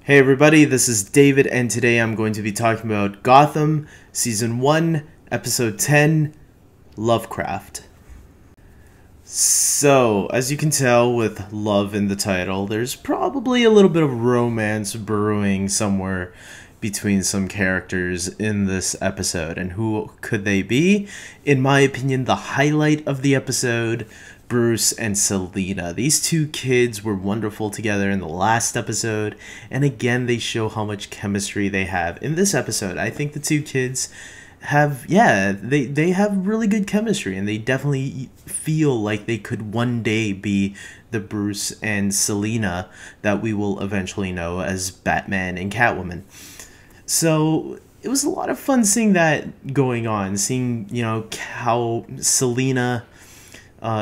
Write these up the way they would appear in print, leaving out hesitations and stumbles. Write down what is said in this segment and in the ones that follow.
Hey everybody, this is David, and today I'm going to be talking about Gotham, Season 1, Episode 10, LoveCraft. So, as you can tell with love in the title, there's probably a little bit of romance brewing somewhere between some characters in this episode. And who could they be? In my opinion, the highlight of the episode, Bruce and Selina. These two kids were wonderful together in the last episode, and again they show how much chemistry they have in this episode. I think the two kids have they have really good chemistry, and they definitely feel like they could one day be the Bruce and Selina that we will eventually know as Batman and Catwoman. So it was a lot of fun seeing that going on, seeing, you know, how Selina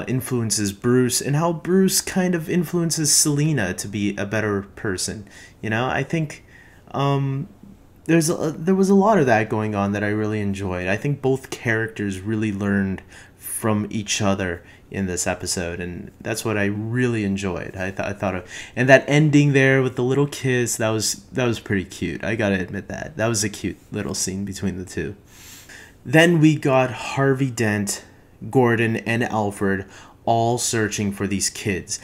influences Bruce and how Bruce kind of influences Selina to be a better person. You know, I think there was a lot of that going on that I really enjoyed. I think both characters really learned from each other in this episode, and that's what I really enjoyed. I thought of, and that ending there with the little kiss, that was pretty cute. I gotta admit that was a cute little scene between the two. Then we got Harvey Dent, Gordon, and Alfred all searching for these kids,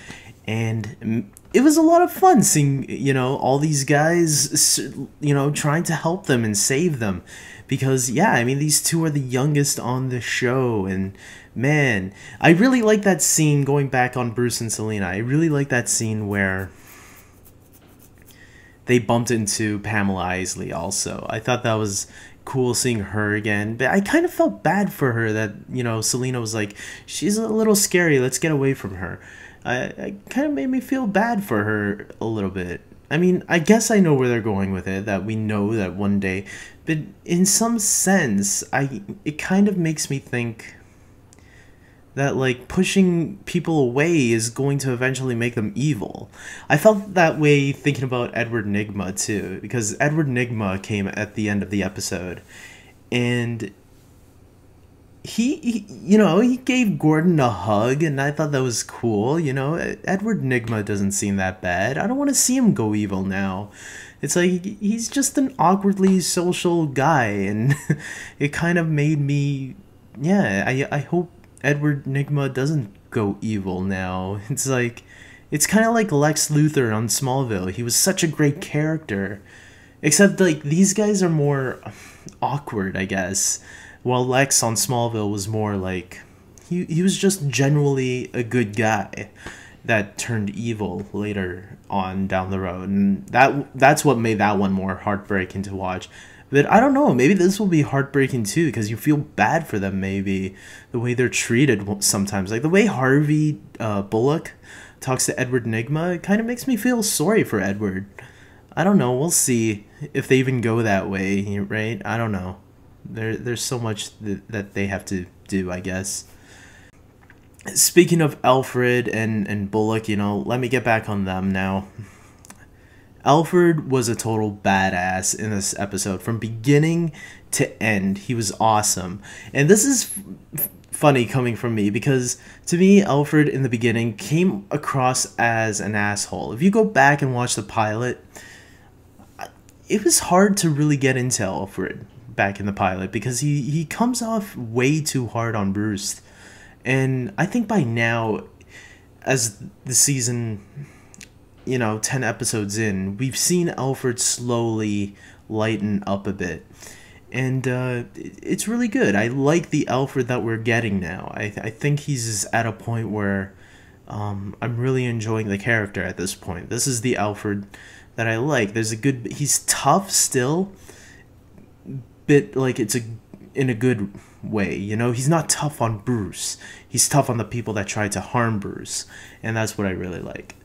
and it was a lot of fun seeing, you know, all these guys, you know, trying to help them and save them, because yeah, I mean, these two are the youngest on the show, and man, I really like that scene. Going back on Bruce and Selina, I really like that scene where they bumped into Pamela Isley also. I thought that was cool seeing her again, but I kind of felt bad for her that, you know, Selina was like, she's a little scary, let's get away from her. I kind of made me feel bad for her a little bit. I mean, I guess I know where they're going with it, that we know that one day, but in some sense, it kind of makes me think that, like, pushing people away is going to eventually make them evil. I felt that way thinking about Edward Nygma too, because Edward Nygma came at the end of the episode, and he you know, he gave Gordon a hug, and I thought that was cool. You know, Edward Nygma doesn't seem that bad. I don't want to see him go evil now. It's like, he's just an awkwardly social guy, and it kind of made me, yeah, I hope Edward Nygma doesn't go evil now. It's like, it's kind of like Lex Luthor on Smallville. He was such a great character, except like these guys are more awkward, I guess, while Lex on Smallville was more like, he was just generally a good guy that turned evil later on down the road, and that's what made that one more heartbreaking to watch. But I don't know, maybe this will be heartbreaking too, because you feel bad for them, maybe, the way they're treated sometimes. Like the way Harvey Bullock talks to Edward Nygma, it kind of makes me feel sorry for Edward. I don't know, we'll see if they even go that way, right? I don't know. There's so much that they have to do, I guess. Speaking of Alfred and Bullock, you know, let me get back on them now. Alfred was a total badass in this episode. From beginning to end, he was awesome. And this is funny coming from me, because to me, Alfred in the beginning came across as an asshole. If you go back and watch the pilot, it was hard to really get into Alfred back in the pilot, because he comes off way too hard on Bruce. And I think by now, as the season, you know, 10 episodes in, we've seen Alfred slowly lighten up a bit, and it's really good. I like the Alfred that we're getting now. I think he's at a point where I'm really enjoying the character at this point. This is the Alfred that I like. He's tough still, but like, it's in a good way, you know. He's not tough on Bruce, he's tough on the people that try to harm Bruce, and that's what I really like.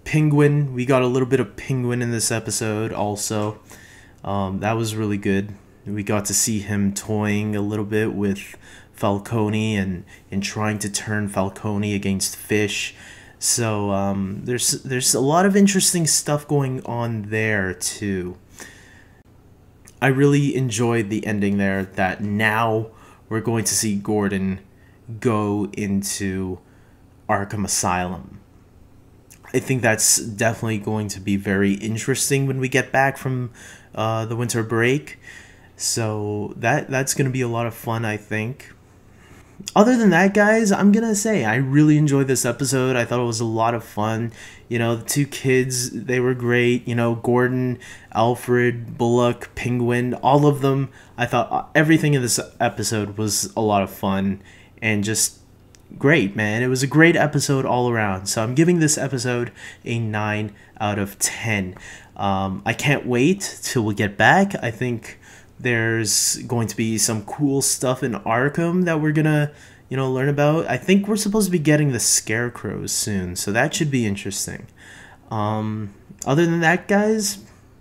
Penguin, we got a little bit of Penguin in this episode also. That was really good. We got to see him toying a little bit with Falcone and trying to turn Falcone against Fish. So there's a lot of interesting stuff going on there too. I really enjoyed the ending there, that now we're going to see Gordon go into Arkham Asylum. I think that's definitely going to be very interesting when we get back from the winter break. So that's going to be a lot of fun, I think. Other than that, guys, I'm gonna say I really enjoyed this episode. I thought it was a lot of fun. You know, the two kids, they were great. You know, Gordon, Alfred, Bullock, Penguin, all of them. I thought everything in this episode was a lot of fun and just great, man. It was a great episode all around. So I'm giving this episode a 9 out of 10. I can't wait till we get back. I think there's going to be some cool stuff in Arkham that we're gonna, learn about. I think we're supposed to be getting the scarecrows soon, so that should be interesting. Other than that, guys,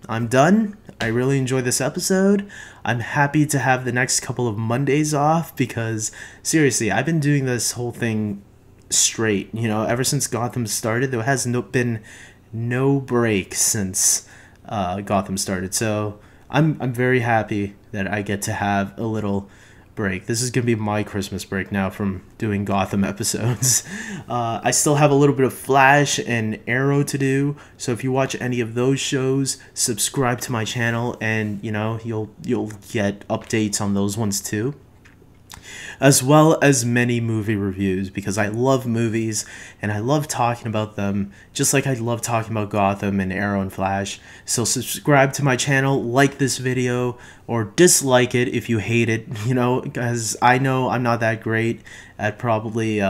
I'm done. I really enjoyed this episode. I'm happy to have the next couple of Mondays off because, seriously, I've been doing this whole thing straight. Ever since Gotham started, there has been no break since Gotham started. So I'm very happy that I get to have a little break. This is gonna be my Christmas break now from doing Gotham episodes. I still have a little bit of Flash and Arrow to do, so if you watch any of those shows, subscribe to my channel, and you'll get updates on those ones too, as well as many movie reviews, because I love movies and I love talking about them just like I love talking about Gotham and Arrow and Flash. So subscribe to my channel, like this video, or dislike it if you hate it, because I know I'm not that great at probably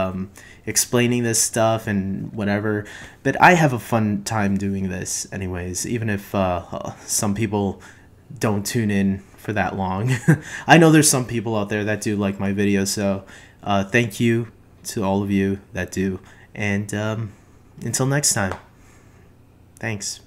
explaining this stuff and whatever, but I have a fun time doing this anyways, even if some people don't tune in for that long. I know there's some people out there that do like my videos, so thank you to all of you that do, and until next time, thanks.